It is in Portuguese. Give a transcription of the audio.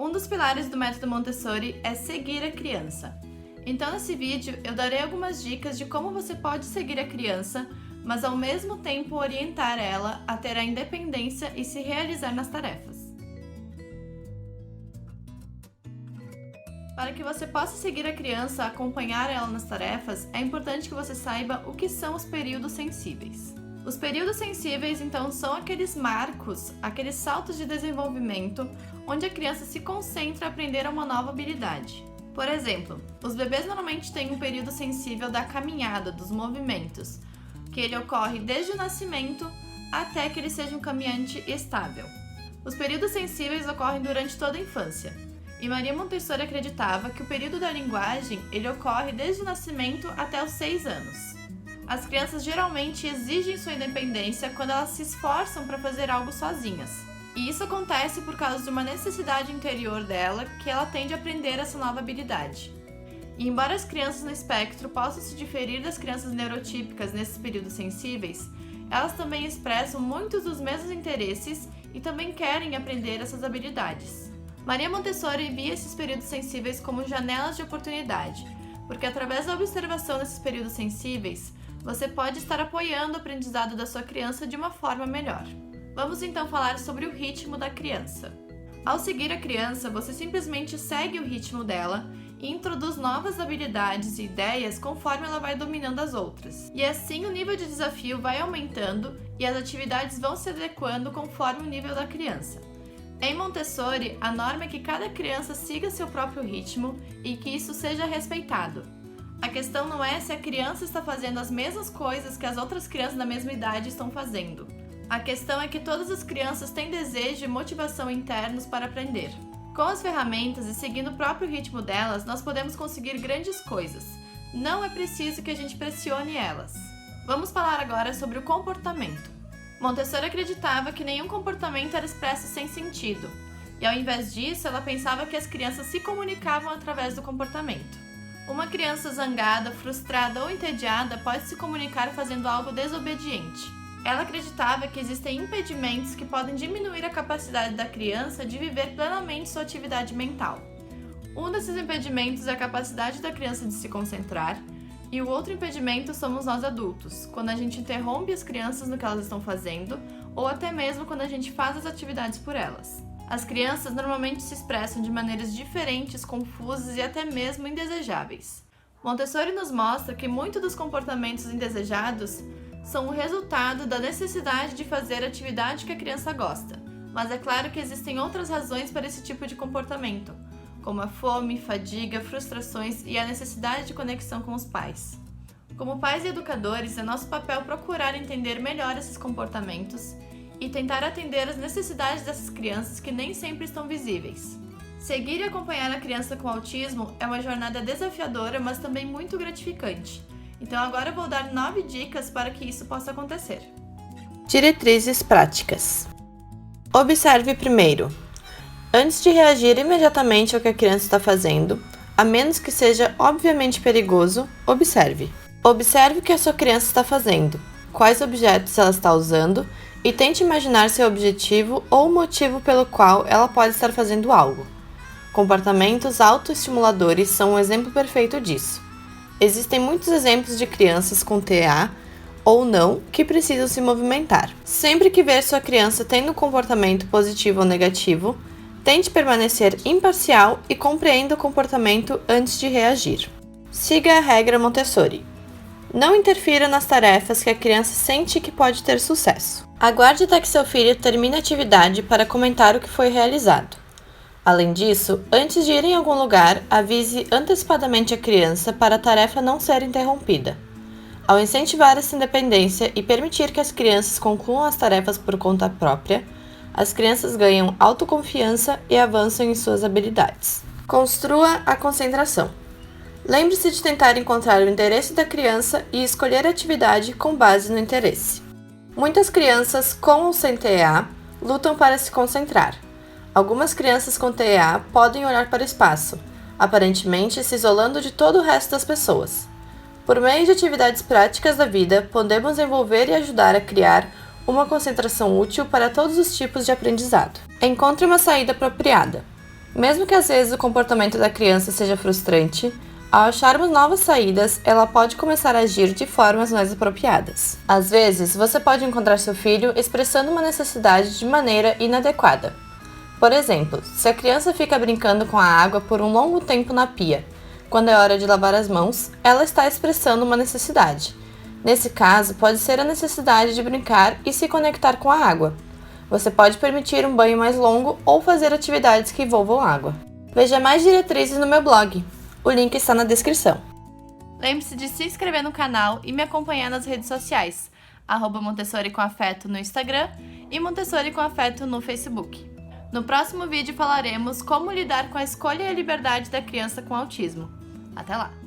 Um dos pilares do método Montessori é seguir a criança. Então, nesse vídeo, eu darei algumas dicas de como você pode seguir a criança, mas ao mesmo tempo orientar ela a ter a independência e se realizar nas tarefas. Para que você possa seguir a criança, acompanhar ela nas tarefas, é importante que você saiba o que são os períodos sensíveis. Os períodos sensíveis, então, são aqueles marcos, aqueles saltos de desenvolvimento, onde a criança se concentra a aprender uma nova habilidade. Por exemplo, os bebês normalmente têm um período sensível da caminhada, dos movimentos, que ele ocorre desde o nascimento até que ele seja um caminhante estável. Os períodos sensíveis ocorrem durante toda a infância. E Maria Montessori acreditava que o período da linguagem ele ocorre desde o nascimento até os 6 anos. As crianças geralmente exigem sua independência quando elas se esforçam para fazer algo sozinhas. E isso acontece por causa de uma necessidade interior dela que ela tem de aprender essa nova habilidade. E embora as crianças no espectro possam se diferir das crianças neurotípicas nesses períodos sensíveis, elas também expressam muitos dos mesmos interesses e também querem aprender essas habilidades. Maria Montessori via esses períodos sensíveis como janelas de oportunidade, porque através da observação desses períodos sensíveis, você pode estar apoiando o aprendizado da sua criança de uma forma melhor. Vamos então falar sobre o ritmo da criança. Ao seguir a criança, você simplesmente segue o ritmo dela e introduz novas habilidades e ideias conforme ela vai dominando as outras. E assim o nível de desafio vai aumentando e as atividades vão se adequando conforme o nível da criança. Em Montessori, a norma é que cada criança siga seu próprio ritmo e que isso seja respeitado. A questão não é se a criança está fazendo as mesmas coisas que as outras crianças da mesma idade estão fazendo. A questão é que todas as crianças têm desejo e motivação internos para aprender. Com as ferramentas e seguindo o próprio ritmo delas, nós podemos conseguir grandes coisas. Não é preciso que a gente pressione elas. Vamos falar agora sobre o comportamento. Montessori acreditava que nenhum comportamento era expresso sem sentido, e ao invés disso, ela pensava que as crianças se comunicavam através do comportamento. Uma criança zangada, frustrada ou entediada pode se comunicar fazendo algo desobediente. Ela acreditava que existem impedimentos que podem diminuir a capacidade da criança de viver plenamente sua atividade mental. Um desses impedimentos é a capacidade da criança de se concentrar, e o outro impedimento somos nós adultos, quando a gente interrompe as crianças no que elas estão fazendo, ou até mesmo quando a gente faz as atividades por elas. As crianças normalmente se expressam de maneiras diferentes, confusas e até mesmo indesejáveis. Montessori nos mostra que muitos dos comportamentos indesejados são o resultado da necessidade de fazer a atividade que a criança gosta, mas é claro que existem outras razões para esse tipo de comportamento, como a fome, fadiga, frustrações e a necessidade de conexão com os pais. Como pais e educadores, é nosso papel procurar entender melhor esses comportamentos e tentar atender às necessidades dessas crianças que nem sempre estão visíveis. Seguir e acompanhar a criança com autismo é uma jornada desafiadora, mas também muito gratificante. Então agora eu vou dar 9 dicas para que isso possa acontecer. Diretrizes práticas. Observe primeiro. Antes de reagir imediatamente ao que a criança está fazendo, a menos que seja obviamente perigoso, observe. Observe o que a sua criança está fazendo, quais objetos ela está usando e tente imaginar seu objetivo ou o motivo pelo qual ela pode estar fazendo algo. Comportamentos autoestimuladores são um exemplo perfeito disso. Existem muitos exemplos de crianças com TEA ou não que precisam se movimentar. Sempre que ver sua criança tendo um comportamento positivo ou negativo, tente permanecer imparcial e compreenda o comportamento antes de reagir. Siga a regra Montessori. Não interfira nas tarefas que a criança sente que pode ter sucesso. Aguarde até que seu filho termine a atividade para comentar o que foi realizado. Além disso, antes de ir em algum lugar, avise antecipadamente a criança para a tarefa não ser interrompida. Ao incentivar essa independência e permitir que as crianças concluam as tarefas por conta própria, as crianças ganham autoconfiança e avançam em suas habilidades. Construa a concentração. Lembre-se de tentar encontrar o interesse da criança e escolher a atividade com base no interesse. Muitas crianças, com ou sem TEA, lutam para se concentrar. Algumas crianças com TEA podem olhar para o espaço, aparentemente se isolando de todo o resto das pessoas. Por meio de atividades práticas da vida, podemos envolver e ajudar a criar uma concentração útil para todos os tipos de aprendizado. Encontre uma saída apropriada. Mesmo que às vezes o comportamento da criança seja frustrante, ao acharmos novas saídas, ela pode começar a agir de formas mais apropriadas. Às vezes, você pode encontrar seu filho expressando uma necessidade de maneira inadequada. Por exemplo, se a criança fica brincando com a água por um longo tempo na pia, quando é hora de lavar as mãos, ela está expressando uma necessidade. Nesse caso, pode ser a necessidade de brincar e se conectar com a água. Você pode permitir um banho mais longo ou fazer atividades que envolvam água. Veja mais diretrizes no meu blog. O link está na descrição. Lembre-se de se inscrever no canal e me acompanhar nas redes sociais, @Montessori com Afeto no Instagram e Montessori com Afeto no Facebook. No próximo vídeo falaremos como lidar com a escolha e a liberdade da criança com autismo. Até lá!